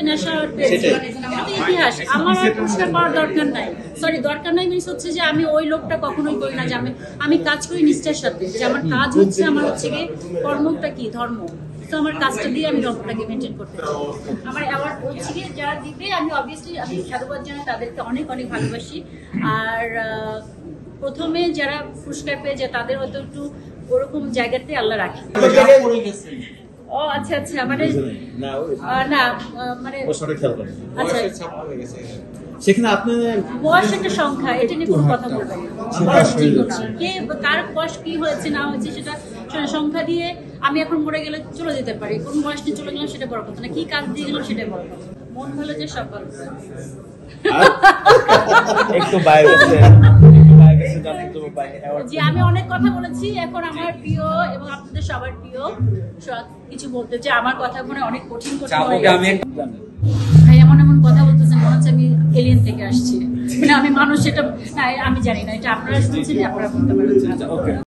থেকে নেশা পেয়েছি, ইতিহাস। আমার আর পুরস্কার পাওয়ার দরকার নাই, সরি দরকার নাই মিনস হচ্ছে যে আমি ওই লোকটা কখনোই করি না যে আমি কাজ করি নিষ্ঠার সাথে, যে আমার কাজ হচ্ছে আমার হচ্ছে গিয়ে কর্মটা কি ধর্ম, তো আমার কাজটা দিয়ে আমি ধর্মটাকে মেনটেন করতে চাই। আমার অ্যাওয়ার্ড হচ্ছে গিয়ে যারা দিবে আমি অবভিয়াসলি আমি সাধুবাদ জানাই, তাদেরকে অনেক অনেক ভালোবাসি। আর প্রথমে যারা পুরস্কার পেয়ে যায় তাদের হয়তো একটু ওরকম জায়গাতে আল্লাহ রাখে। ও আচ্ছা আচ্ছা, মানে না মানে আচ্ছা সেখানে আপনার বয়স একটা সংখ্যা, এটা নিয়ে কোনো কথা বলবেন কে কার বয়স কি হয়েছে না হয়েছে সেটা সংখ্যা দিয়ে আমি এখন মরে গেলে চলে যেতে পারি, কোন বয়স নিয়ে চলে গেলাম সেটা বড় কথা না, কি কাজ দিয়ে গেলাম সেটাই বড় কথা। মন ভালো যে সব ভালো। একটু বাইরে জি আমি অনেক কথা বলেছি, এখন আমার প্রিয় এবং আপনাদের সবার প্রিয় কিছু বলতে চাই। আমার কথা মনে অনেক কঠিন কঠিন ভাই, এমন এমন কথা বলতেছেন মনে হচ্ছে আমি এলিয়েন থেকে আসছি, মানে আমি মানুষ, সেটা আমি জানি না, এটা আপনারা শুনছেন, আপনারা বলতে পারেন।